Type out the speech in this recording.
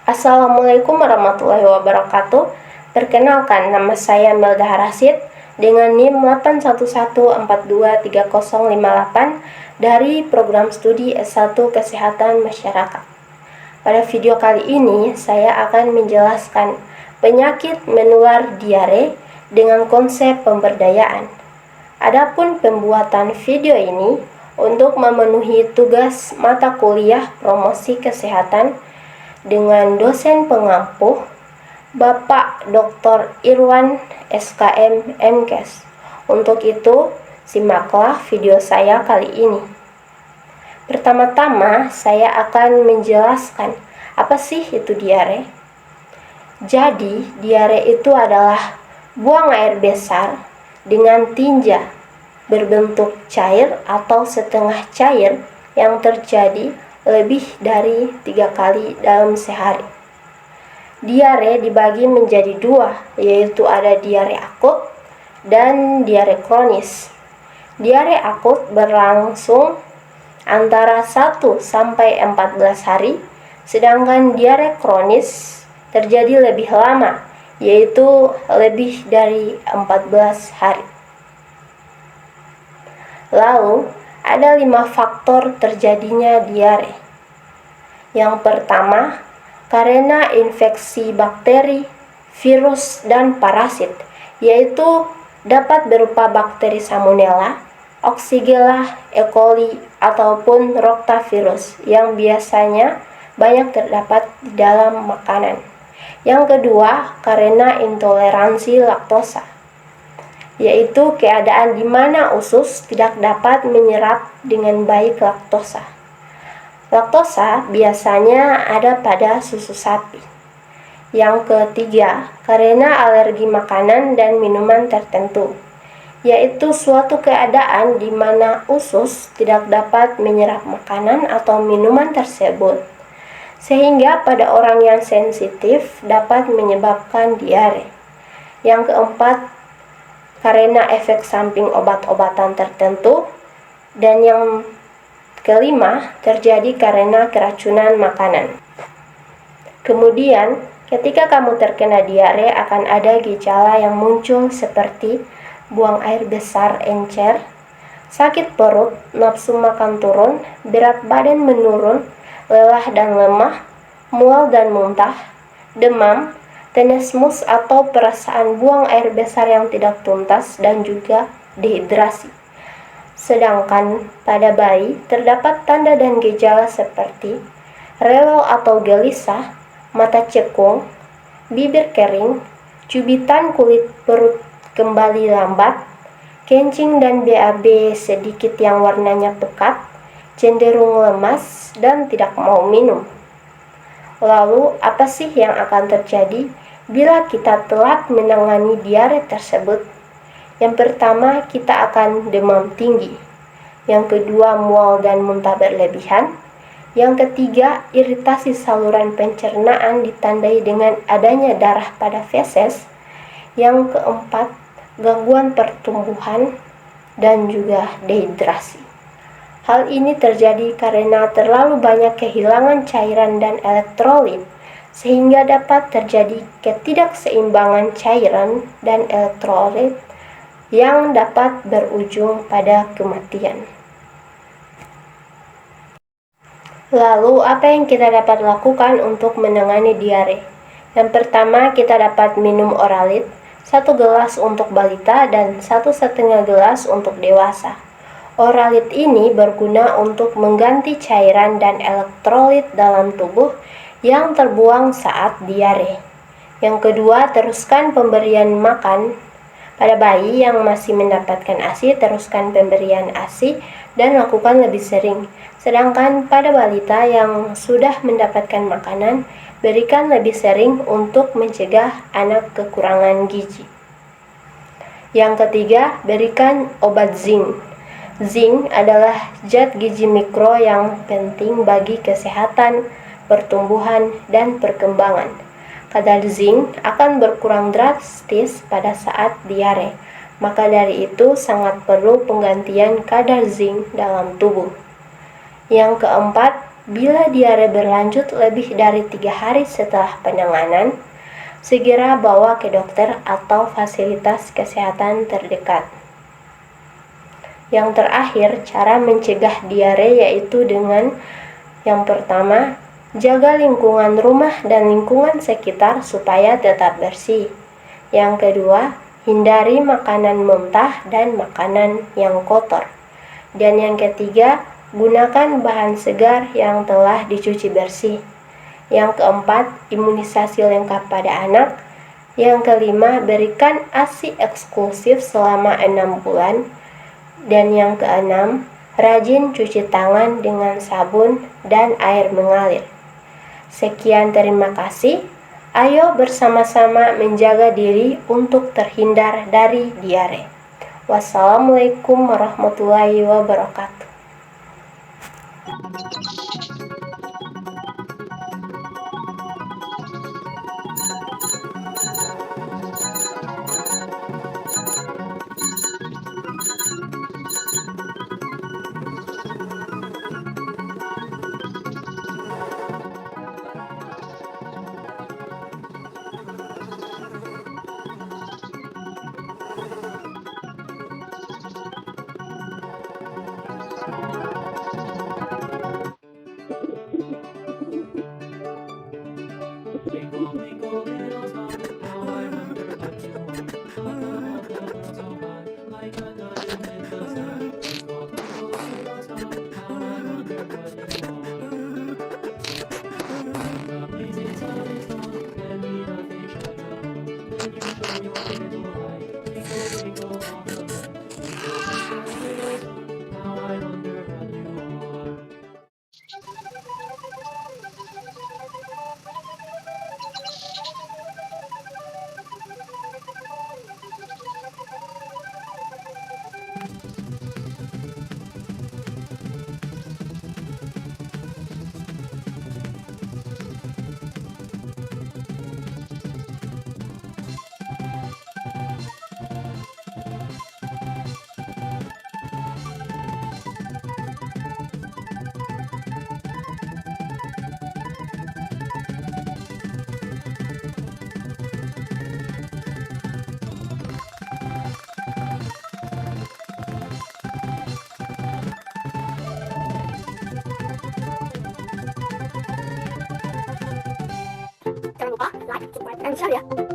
Assalamualaikum warahmatullahi wabarakatuh. Perkenalkan, nama saya Melda Harasid dengan NIM 811423058 dari program studi S1 Kesehatan Masyarakat. Pada video kali ini, saya akan menjelaskan penyakit menular diare dengan konsep pemberdayaan. Adapun pembuatan video ini untuk memenuhi tugas mata kuliah promosi kesehatan dengan dosen pengampu Bapak Dr. Irwan SKM MKes. Untuk itu, simaklah video saya kali ini. Pertama-tama, saya akan menjelaskan apa sih itu diare. Jadi, diare itu adalah buang air besar dengan tinja berbentuk cair atau setengah cair yang terjadi lebih dari 3 kali dalam sehari. Diare dibagi menjadi 2, yaitu ada diare akut dan diare kronis. Diare akut berlangsung antara 1 sampai 14 hari, sedangkan diare kronis terjadi lebih lama, yaitu lebih dari 14 hari. Lalu, ada 5 faktor terjadinya diare. Yang pertama, karena infeksi bakteri, virus, dan parasit, yaitu dapat berupa bakteri Salmonella, Oxigella, E. coli, ataupun Rotavirus yang biasanya banyak terdapat di dalam makanan. Yang kedua, karena intoleransi laktosa, yaitu keadaan di mana usus tidak dapat menyerap dengan baik laktosa. Laktosa biasanya ada pada susu sapi. Yang ketiga, karena alergi makanan dan minuman tertentu, yaitu suatu keadaan di mana usus tidak dapat menyerap makanan atau minuman tersebut, sehingga pada orang yang sensitif dapat menyebabkan diare. Yang keempat, karena efek samping obat-obatan tertentu. Dan yang kelima, terjadi karena keracunan makanan. Kemudian, ketika kamu terkena diare akan ada gejala yang muncul seperti buang air besar encer, sakit perut, nafsu makan turun, berat badan menurun, lelah dan lemah, mual dan muntah, demam, tenesmus atau perasaan buang air besar yang tidak tuntas, dan juga dehidrasi. Sedangkan pada bayi terdapat tanda dan gejala seperti rewel atau gelisah, mata cekung, bibir kering, cubitan kulit perut kembali lambat, kencing dan BAB sedikit yang warnanya pekat, cenderung lemas, dan tidak mau minum. Lalu, apa sih yang akan terjadi bila kita telat menangani diare tersebut? Yang pertama, kita akan demam tinggi. Yang kedua, mual dan muntah berlebihan. Yang ketiga, iritasi saluran pencernaan ditandai dengan adanya darah pada feses. Yang keempat, gangguan pertumbuhan dan juga dehidrasi. Hal ini terjadi karena terlalu banyak kehilangan cairan dan elektrolit, sehingga dapat terjadi ketidakseimbangan cairan dan elektrolit yang dapat berujung pada kematian. Lalu, apa yang kita dapat lakukan untuk menangani diare? Yang pertama, kita dapat minum Oralit, 1 gelas untuk balita dan 1,5 gelas untuk dewasa. Oralit ini berguna untuk mengganti cairan dan elektrolit dalam tubuh yang terbuang saat diare. Yang kedua, teruskan pemberian makan. Pada bayi yang masih mendapatkan ASI, teruskan pemberian ASI dan lakukan lebih sering. Sedangkan pada balita yang sudah mendapatkan makanan, berikan lebih sering untuk mencegah anak kekurangan gizi. Yang ketiga, berikan obat zinc. Zinc adalah zat gizi mikro yang penting bagi kesehatan, pertumbuhan, dan perkembangan. Kadar zinc akan berkurang drastis pada saat diare, maka dari itu sangat perlu penggantian kadar zinc dalam tubuh. Yang keempat, Bila diare berlanjut lebih dari 3 hari setelah penanganan, segera bawa ke dokter atau fasilitas kesehatan terdekat. Yang terakhir, cara mencegah diare yaitu dengan yang pertama, jaga lingkungan rumah dan lingkungan sekitar supaya tetap bersih. Yang kedua, hindari makanan mentah dan makanan yang kotor. Dan yang ketiga, gunakan bahan segar yang telah dicuci bersih. Yang keempat, imunisasi lengkap pada anak. Yang kelima, berikan ASI eksklusif selama 6 bulan. Dan yang keenam, rajin cuci tangan dengan sabun dan air mengalir. Sekian, terima kasih. Ayo bersama-sama menjaga diri untuk terhindar dari diare. Wassalamualaikum warahmatullahi wabarakatuh. Jangan lupa like, subscribe, dan share ya.